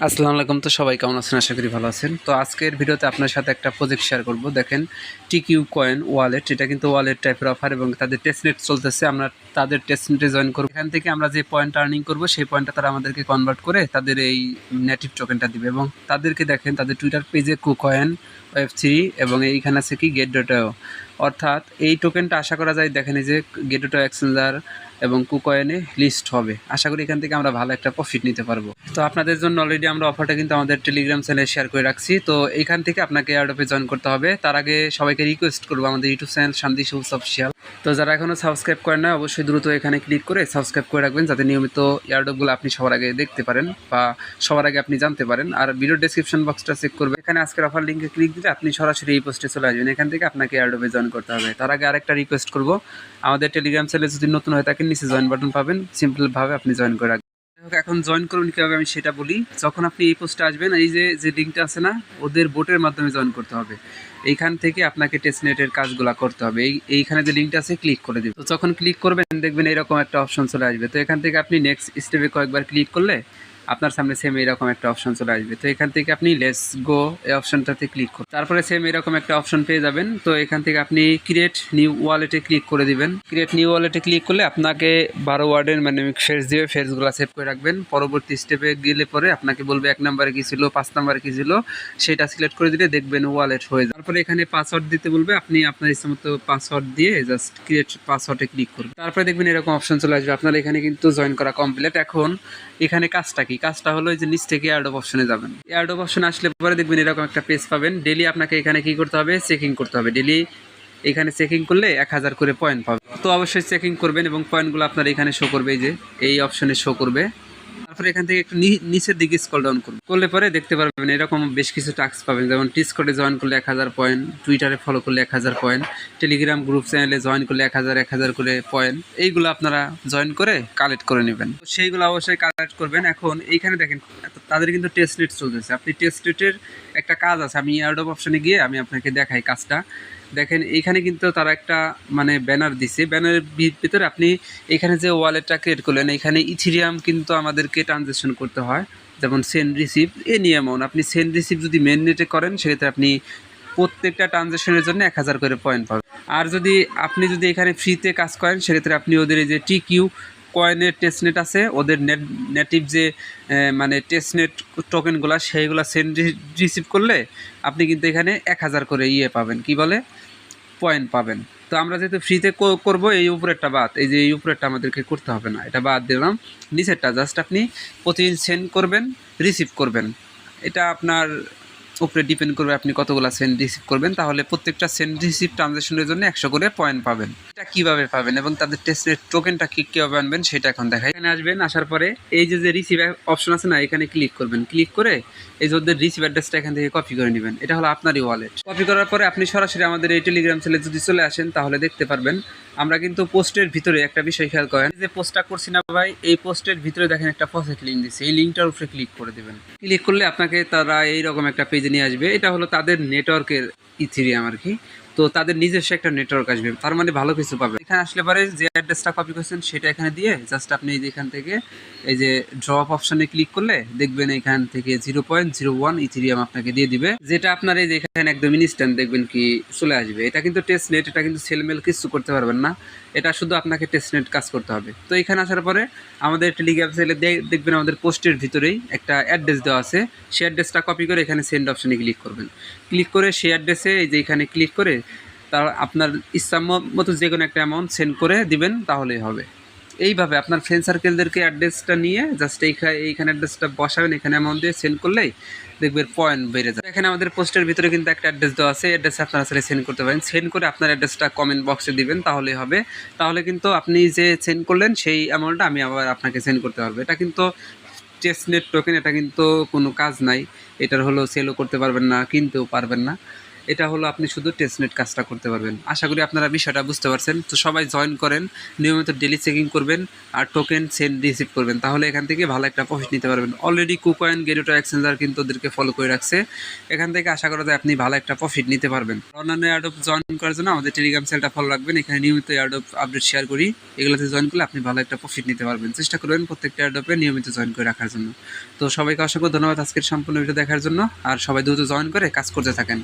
আসসালামু আলাইকুম। তো সবাই কেমন আছেন? আশা করি ভালো আছেন। তো আজকের ভিডিওতে আপনার সাথে একটা প্রজেক্ট শেয়ার করব। দেখেন টিকিউ কয়েন ওয়ালেট, এটা কিন্তু ওয়ালেট টাইপের অফার এবং তাদের টেস্টনেট চলতেছে। আমরা তাদের টেস্টনেটে জয়েন করব। এখান থেকে আমরা যে পয়েন্ট আর্নিং করব সেই পয়েন্টটা তারা আমাদেরকে কনভার্ট করে তাদের এই নেটিভ টোকেনটা দিবে এবং তাদেরকে দেখেন তাদের টুইটার পেজে কুকয়েন Web3 এবং এইখানে আছে কি গেট.io, অর্থাৎ এই টোকেনটা আশা করা যায় দেখেন এই যে গেট.io এক্সচেঞ্জার এবং কুকয়েনে লিস্ট হবে। আশা করি এখান থেকে আমরা ভালো একটা প্রফিট নিতে পারবো। তো আপনাদের জন্য অলরেডি আমরা অফারটা কিন্তু আমাদের টেলিগ্রাম চ্যানেলে শেয়ার করে রাখছি। তো এইখান থেকে আপনাকে এয়ারড্রপে জয়েন করতে হবে। তার আগে সবাইকে রিকোয়েস্ট করবো আমাদের ইউটিউব চ্যানেল শান্তি সবুজ অফিসিয়াল, তো যারা এখনও সাবস্ক্রাইব করেন না অবশ্যই দ্রুত এখানে ক্লিক করে সাবস্ক্রাইব করে রাখবেন, যাতে নিয়মিত এয়ারড্রপগুলো আপনি সবার আগে দেখতে পারেন বা সবার আগে আপনি জানতে পারেন। আর ভিডিও ডেসক্রিপশন বক্সটা চেক করবে, এখানে আজকের অফার লিঙ্কে ক্লিক দিলে আপনি সরাসরি এই পোস্টে চলে আসবেন। এখান থেকে আপনাকে এয়ারড্রপে জয়েন করতে হবে। তার আগে আরেকটা রিকোয়েস্ট করবো, আমাদের টেলিগ্রাম চ্যানেলে যদি নতুন হয়ে থাকেন নিচে জয়েন বাটন পাবেন, সিম্পলভাবে আপনি জয়েন করে রাখবেন। এখন জয়েন করুন কীভাবে আমি সেটা বলি। যখন আপনি এই পোস্টে আসবেন, এই যে লিঙ্কটা আছে না, ওদের বোটের মাধ্যমে জয়েন করতে হবে। এইখান থেকে আপনাকে টেস্টনেটের কাজগুলো করতে হবে। এইখানে যে লিঙ্কটা আছে ক্লিক করে দিবেন। তো যখন ক্লিক করবেন দেখবেন এরকম একটা অপশন চলে আসবে। তো এখান থেকে আপনি নেক্সট স্টেপে কয়েকবার ক্লিক করলে আপনার সামনে সেম এরকম একটা অপশন চলে আসবে। তো এখান থেকে আপনি লেটস গো এই অপশনটাতে ক্লিক করুন, তারপরে সেম এরকম একটা অপশন পেয়ে যাবেন। তো এখান থেকে আপনি ক্রিয়েট নিউ ওয়ালেটে ক্লিক করে দিবেন। ক্রিয়েট নিউ ওয়ালেটে ক্লিক করলে আপনাকে 12 ওয়ার্ডের মানে ফেস দিবে, ফেসগুলো সেভ করে রাখবেন। পরবর্তী স্টেপে গেলে পরে আপনাকে বলবে 1 নম্বরে কী ছিল, 5 নম্বরে কী ছিল, সেটা সিলেক্ট করে দিলে দেখবেন ওয়ালেট হয়ে যাবে। তারপরে এখানে পাসওয়ার্ড দিতে বলবে, আপনি আপনার ইচ্ছামতো পাসওয়ার্ড দিয়ে জাস্ট ক্রিয়েট পাসওয়ার্ডে ক্লিক করুন। তারপরে দেখবেন এরকম অপশন চলে আসবে। আপনার এখানে কিন্তু জয়েন করা কমপ্লিট। এখন এখানে কাজটা কি, কাজটা হলো যে নিচ থেকে এয়ারড্রপ অপশনে যাবেন। এয়ারড্রপ অপশনে আসলে পরে দেখবেন এরকম একটা পেজ পাবেন। ডেলি আপনাকে এখানে কি করতে হবে, চেকিং করতে হবে। ডেলি এখানে চেকিং করলে 1000 করে পয়েন্ট পাবেন। তো অবশ্যই চেকিং করবেন এবং পয়েন্টগুলো আপনার এখানে শো করবে, এই যে এই অপশনে শো করবে। তারপরে এখান থেকে একটু নিচের দিকে স্ক্রল ডাউন করলে পরে দেখতে পারবেন এরকম বেশ কিছু টাস্ক পাবেন, যেমন ডিসকর্ডে জয়েন করলে 1000 পয়েন্ট, টুইটারে ফলো করলে 1000 পয়েন্ট, টেলিগ্রাম গ্রুপ চ্যানেলে জয়েন করলে 1000 করে পয়েন্ট। এইগুলো আপনারা জয়েন করে কালেক্ট করে নেবেন। তো সেইগুলো অবশ্যই কালেক্ট করবেন। এখন এইখানে দেখেন তাদের কিন্তু টেস্ট নেট চলতেছে। আপনি টেস্ট নেটের একটা কাজ আছে, আমি এয়ারড্রপ অপশনে গিয়ে আমি আপনাকে দেখাই কাজটা। দেখেন এইখানে কিন্তু তারা একটা মানে ব্যানার দিছে, ব্যানারের ভিতরে আপনি এখানে যে ওয়ালেটটা ক্রিয়েট করলেন এখানে ইথিরিয়াম কিন্তু আমাদেরকে ট্রানজ্যাকশন করতে হয়, যেমন সেন্ড রিসিভ এনি অ্যামাউন্ট। আপনি সেন্ড রিসিভ যদি মেন নেটে করেন সেক্ষেত্রে আপনি প্রত্যেকটা ট্রানজ্যাকশনের জন্য 1000 করে পয়েন্ট পাবেন। আর যদি আপনি এখানে ফ্রিতে কাজ করেন সেক্ষেত্রে আপনি ওদের এই যে টিকিউ কয়েনের টেস্টনেট আছে, ওদের নেটিভ যে মানে টেস্টনেট টোকেনগুলো সেইগুলো সেন্ড রিসিভ করলে আপনি কিন্তু এখানে 1000 করে পাবেন, কি বলে পয়েন্ট পাবেন। তো আমরা যেহেতু ফ্রিতে করবো, এই উপরেরটা বাদ, এই যে এই উপরেরটা আমাদেরকে করতে হবে না, এটা বাদ দিলাম। নিচেরটা জাস্ট আপনি প্রতিদিন সেন্ড করবেন, রিসিভ করবেন। এটা আপনার উপরে ডিপেন্ড করবে আপনি কতগুলো সেন্ড রিসিভ করবেন। তাহলে প্রত্যেকটা সেন্ড রিসিভ ট্রানজ্যাকশনের জন্য 100 করে পয়েন্ট পাবেন। এটা কীভাবে পাবেন এবং তাদের টেস্টের টোকেনটা কীভাবে আনবেন সেটা এখন দেখাই। এখানে আসবেন, আসার পরে এই যে রিসিভ অপশন আছে না, এখানে ক্লিক করবেন। ক্লিক করে এই যে ওদের রিসিভ অ্যাড্রেসটা এখান থেকে কপি করে নেবেন। এটা হলো আপনারই ওয়ালেট। কপি করার পরে আপনি সরাসরি আমাদের এই টেলিগ্রাম চ্যানেলে যদি চলে আসেন তাহলে দেখতে পারবেন আমরা কিন্তু পোস্টের ভিতরে একটা বিষয় খেয়াল করেন, যে পোস্টটা করছি না ভাই, এই পোস্টের ভিতরে দেখেন একটা প্রজেক্ট লিঙ্ক দিচ্ছে, এই লিঙ্কটার উপরে ক্লিক করে দেবেন। ক্লিক করলে আপনাকে তারা এইরকম একটা পেজে নিয়ে আসবে। এটা হলো তাদের নেটওয়ার্কের ইথিরিয়াম আর কি। তো তাদের নিজস্ব একটা নেটওয়ার্ক আসবে, তার মানে ভালো কিছু পাবে। এখানে আসলে পরে যে অ্যাড্রেসটা কপি করছেন সেটা এখানে দিয়ে জাস্ট আপনি এখান থেকে এই যে ড্রপ অপশনে ক্লিক করলে দেখবেন এখান থেকে 0.01 ইথিরিয়াম আপনাকে দিয়ে দিবে, যেটা আপনার এই যে এখানে একদম ইনস্ট্যান্ট দেখবেন কি চলে আসবে। এটা কিন্তু টেস্ট নেট, এটা কিন্তু সেলমেল কিছু করতে পারবেন না, এটা শুধু আপনাকে টেস্ট নেট কাজ করতে হবে। তো এখানে আসার পরে আমাদের টেলিগ্রাম চ্যানেলে দেখবেন আমাদের পোস্টের ভিতরেই একটা অ্যাড্রেস দেওয়া আছে, সেই অ্যাড্রেসটা কপি করে এখানে সেন্ড অপশনে ক্লিক করবেন। ক্লিক করে সেই অ্যাড্রেসে এই যে এখানে ক্লিক করে তার আপনার ইচ্ছা মতো যে কোনো একটা অ্যামাউন্ট সেন্ড করে দিবেন, তাহলেই হবে। এইভাবে আপনার ফ্রেন্ড সার্কেলদেরকে অ্যাড্রেসটা নিয়ে জাস্ট এইখানে অ্যাড্রেসটা বসাবেন, এখানে অ্যামাউন্ট দিয়ে সেন্ড করলেই দেখবেন পয়েন্ট বেড়ে যায়। এখানে আমাদের পোস্টের ভিতরে কিন্তু একটা অ্যাড্রেস দেওয়া আছে, অ্যাড্রেসে আপনারা আসলে সেন্ড করতে পারেন। সেন্ড করে আপনার অ্যাড্রেসটা কমেন্ট বক্সে দিবেন, তাহলেই হবে। তাহলে কিন্তু আপনি যে সেন্ড করলেন সেই অ্যামাউন্টটা আমি আবার আপনাকে সেন্ড করতে পারবো। এটা কিন্তু টেস্টনেট টোকেন, এটা কিন্তু কোনো কাজ নাই, এটার হলো সেলও করতে পারবেন না, কিনতেও পারবেন না। এটা হলো আপনি শুধু টেস্টনেট কাজটা করতে পারবেন। আশা করি আপনারা বিষয়টা বুঝতে পারছেন। তো সবাই জয়েন করেন, নিয়মিত ডেলি চেকিং করবেন আর টোকেন সেন্ড রিসিভ করবেন, তাহলে এখান থেকে ভালো একটা প্রফিট নিতে পারবেন। অলরেডি কুকয়েন গেরিটো এক্সচেঞ্জার কিন্তু ওদেরকে ফলো করে রাখছে, এখান থেকে আশা করা যায় আপনি ভালো একটা প্রফিট নিতে পারবেন। অন্যান্য এয়ারড্রপ জয়েন করার জন্য আমাদের টেলিগ্রাম চ্যানেলটা ফলো রাখবেন, এখানে নিয়মিত এয়ারড্রপ আপডেট শেয়ার করি, এগুলোতে জয়েন করলে আপনি ভালো একটা প্রফিট নিতে পারবেন। চেষ্টা করবেন প্রত্যেকটা এয়ারড্রপে নিয়মিত জয়েন করে রাখার জন্য। তো সবাইকে অসংখ্য ধন্যবাদ আজকের সম্পূর্ণ ভিডিও দেখার জন্য, আর সবাই দ্রুত জয়েন করে কাজ করতে থাকেন।